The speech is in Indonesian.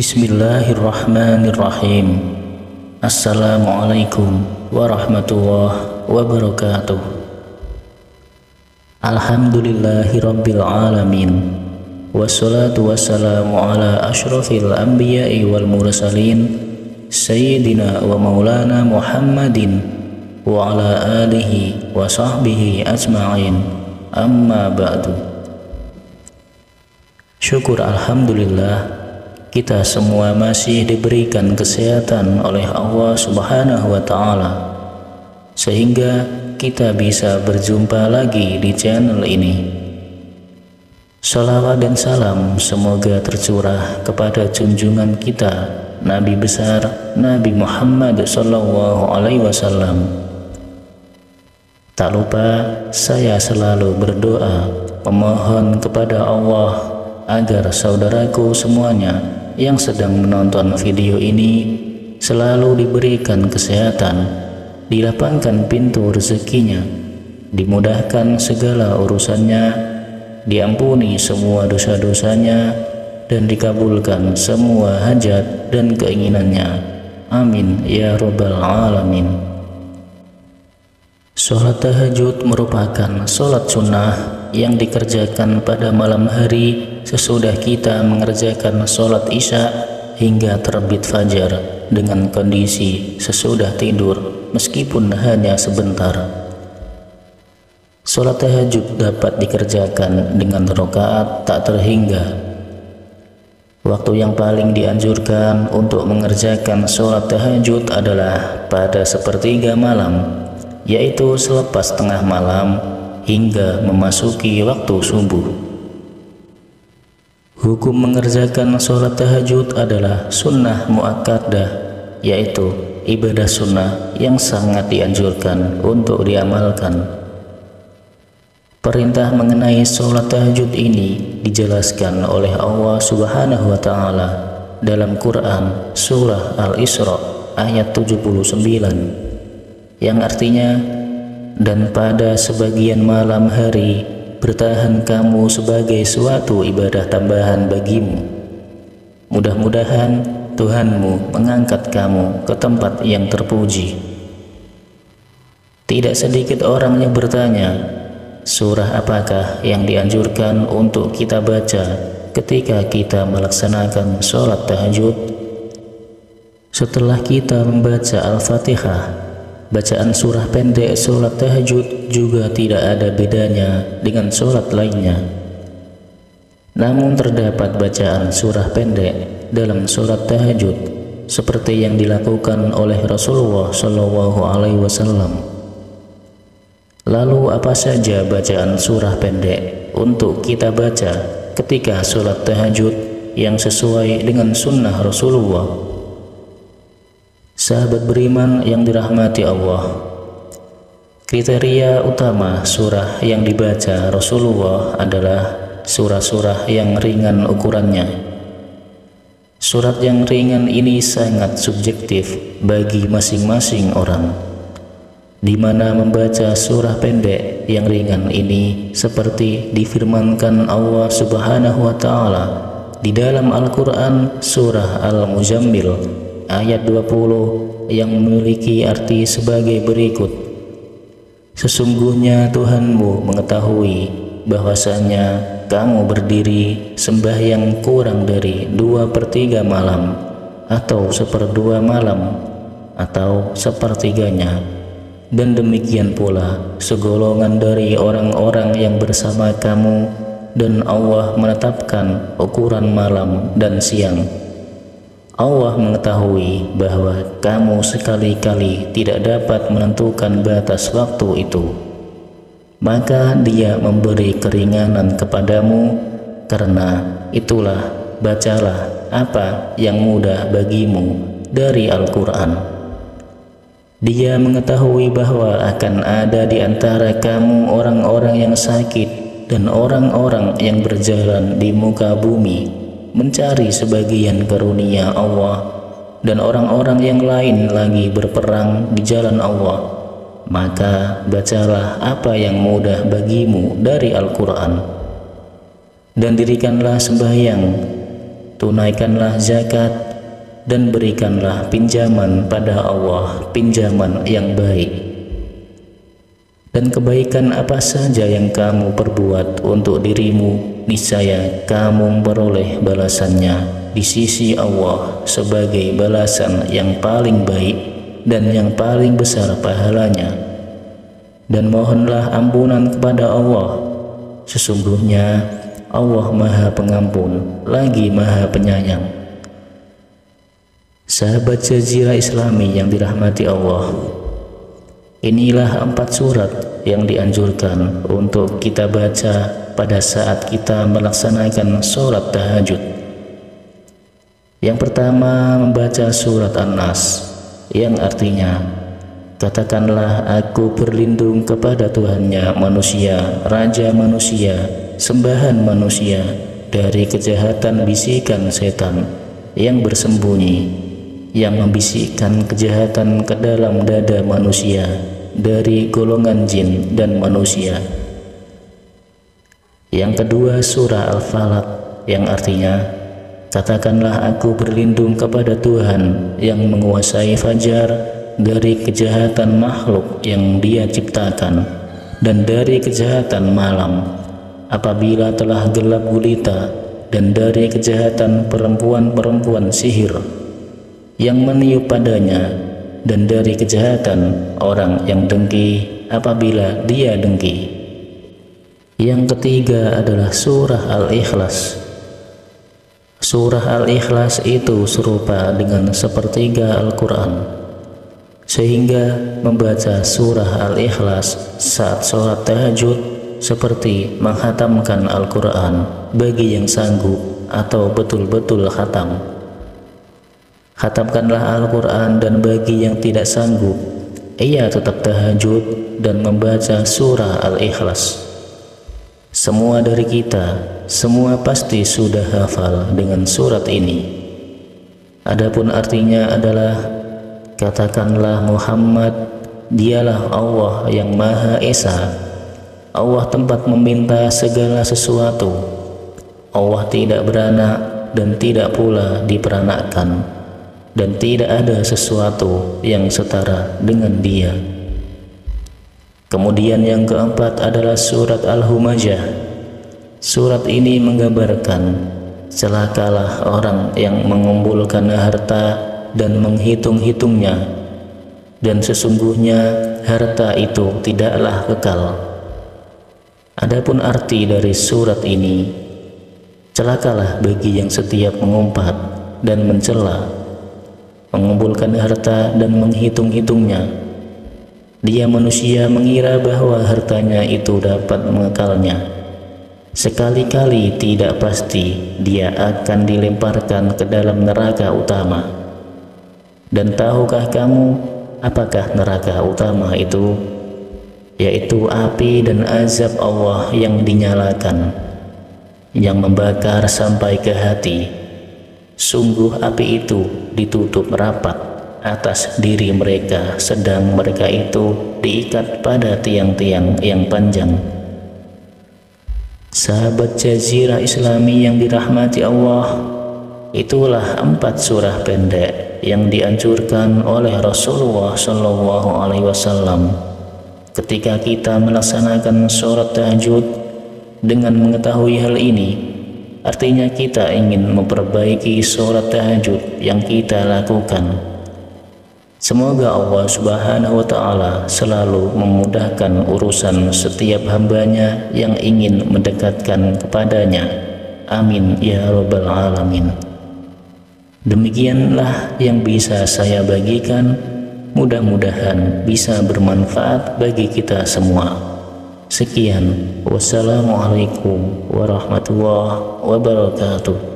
Bismillahirrahmanirrahim. Assalamualaikum warahmatullahi wabarakatuh. Alhamdulillahirabbil alamin. Wassalatu wassalamu ala asyrafil anbiya'i wal mursalin sayyidina wa maulana Muhammadin wa ala alihi wa sahbihi ajma'in. Amma ba'du. Syukur alhamdulillah, kita semua masih diberikan kesehatan oleh Allah Subhanahu wa Ta'ala, sehingga kita bisa berjumpa lagi di channel ini. Salawat dan salam semoga tercurah kepada junjungan kita, Nabi besar Nabi Muhammad Sallallahu Alaihi Wasallam. Tak lupa saya selalu berdoa memohon kepada Allah agar saudaraku semuanya yang sedang menonton video ini selalu diberikan kesehatan, dilapangkan pintu rezekinya, dimudahkan segala urusannya, diampuni semua dosa-dosanya, dan dikabulkan semua hajat dan keinginannya. Amin ya rabbal alamin. Sholat tahajud merupakan sholat sunnah yang dikerjakan pada malam hari sesudah kita mengerjakan sholat isya hingga terbit fajar, dengan kondisi sesudah tidur meskipun hanya sebentar. Sholat tahajud dapat dikerjakan dengan rakaat tak terhingga. Waktu yang paling dianjurkan untuk mengerjakan sholat tahajud adalah pada sepertiga malam, yaitu selepas tengah malam hingga memasuki waktu subuh. Hukum mengerjakan sholat tahajud adalah sunnah muakkadah, yaitu ibadah sunnah yang sangat dianjurkan untuk diamalkan. Perintah mengenai sholat tahajud ini dijelaskan oleh Allah Subhanahu wa Ta'ala dalam Quran surah Al-Isra ayat 79, yang artinya, dan pada sebagian malam hari bertahan kamu sebagai suatu ibadah tambahan bagimu. Mudah-mudahan Tuhanmu mengangkat kamu ke tempat yang terpuji. Tidak sedikit orang yang bertanya, surah apakah yang dianjurkan untuk kita baca ketika kita melaksanakan sholat tahajud? Setelah kita membaca Al-Fatihah, bacaan surah pendek sholat tahajud juga tidak ada bedanya dengan sholat lainnya. Namun terdapat bacaan surah pendek dalam sholat tahajud seperti yang dilakukan oleh Rasulullah Shallallahu Alaihi Wasallam. Lalu apa saja bacaan surah pendek untuk kita baca ketika sholat tahajud yang sesuai dengan sunnah Rasulullah? Sahabat beriman yang dirahmati Allah, kriteria utama surah yang dibaca Rasulullah adalah surah-surah yang ringan ukurannya. Surat yang ringan ini sangat subjektif bagi masing-masing orang, di mana membaca surah pendek yang ringan ini seperti difirmankan Allah Subhanahu wa Ta'ala di dalam Al-Quran surah Al-Muzammil ayat 20 yang memiliki arti sebagai berikut. Sesungguhnya Tuhanmu mengetahui bahwasanya kamu berdiri sembahyang kurang dari 2/3 malam, atau 1/2 malam, atau sepertiganya, dan demikian pula segolongan dari orang-orang yang bersama kamu, dan Allah menetapkan ukuran malam dan siang. Allah mengetahui bahwa kamu sekali-kali tidak dapat menentukan batas waktu itu, maka Dia memberi keringanan kepadamu. Karena itulah bacalah apa yang mudah bagimu dari Al-Quran. Dia mengetahui bahwa akan ada di antara kamu orang-orang yang sakit dan orang-orang yang berjalan di muka bumi mencari sebagian karunia Allah, dan orang-orang yang lain lagi berperang di jalan Allah. Maka bacalah apa yang mudah bagimu dari Al-Quran, dan dirikanlah sembahyang tunaikanlah zakat, dan berikanlah pinjaman pada Allah, pinjaman yang baik. Dan kebaikan apa saja yang kamu perbuat untuk dirimu, niscaya kamu memperoleh balasannya di sisi Allah sebagai balasan yang paling baik dan yang paling besar pahalanya. Dan mohonlah ampunan kepada Allah, sesungguhnya Allah Maha Pengampun lagi Maha Penyayang. Sahabat Jazirah Islami yang dirahmati Allah, inilah 4 surat yang dianjurkan untuk kita baca pada saat kita melaksanakan sholat tahajud. Yang pertama, membaca surat An-Nas, yang artinya, katakanlah aku berlindung kepada Tuhannya manusia, Raja manusia, sembahan manusia, dari kejahatan bisikan setan yang bersembunyi, yang membisikkan kejahatan ke dalam dada manusia dari golongan jin dan manusia. Yang kedua, surah Al-Falaq, yang artinya, katakanlah aku berlindung kepada Tuhan yang menguasai fajar dari kejahatan makhluk yang Dia ciptakan dan dari kejahatan malam apabila telah gelap gulita, dan dari kejahatan perempuan-perempuan sihir yang meniup padanya, dan dari kejahatan orang yang dengki apabila dia dengki. Yang ketiga adalah surah Al-Ikhlas. Surah Al-Ikhlas itu serupa dengan sepertiga Al-Quran, sehingga membaca surah Al-Ikhlas saat sholat tahajud seperti menghatamkan Al-Quran bagi yang sanggup atau betul-betul khatam. Khatamkanlah Al-Quran, dan bagi yang tidak sanggup, ia tetap tahajud dan membaca surah Al-Ikhlas. Semua dari kita, semua pasti sudah hafal dengan surat ini. Adapun artinya adalah, katakanlah Muhammad, dialah Allah yang Maha Esa. Allah tempat meminta segala sesuatu. Allah tidak beranak dan tidak pula diperanakkan, dan tidak ada sesuatu yang setara dengan Dia. Kemudian yang keempat adalah surat Al-Humajah. Surat ini menggambarkan celakalah orang yang mengumpulkan harta dan menghitung-hitungnya, dan sesungguhnya harta itu tidaklah kekal. Adapun arti dari surat ini, celakalah bagi yang setiap mengumpat dan mencela, mengumpulkan harta dan menghitung-hitungnya. Dia manusia mengira bahwa hartanya itu dapat mengekalnya. Sekali-kali tidak pasti dia akan dilemparkan ke dalam neraka utama. Dan tahukah kamu apakah neraka utama itu? Yaitu api dan azab Allah yang dinyalakan, yang membakar sampai ke hati. Sungguh api itu ditutup rapat atas diri mereka, sedang mereka itu diikat pada tiang-tiang yang panjang. Sahabat Jazirah Islami yang dirahmati Allah, itulah 4 surah pendek yang dianjurkan oleh Rasulullah SAW ketika kita melaksanakan sholat tahajud. Dengan mengetahui hal ini, artinya kita ingin memperbaiki sholat tahajud yang kita lakukan. Semoga Allah Subhanahu wa Ta'ala selalu memudahkan urusan setiap hambanya yang ingin mendekatkan kepadanya. Amin ya Rabbal Alamin. Demikianlah yang bisa saya bagikan. Mudah-mudahan bisa bermanfaat bagi kita semua. Sekian, wassalamualaikum warahmatullahi wabarakatuh.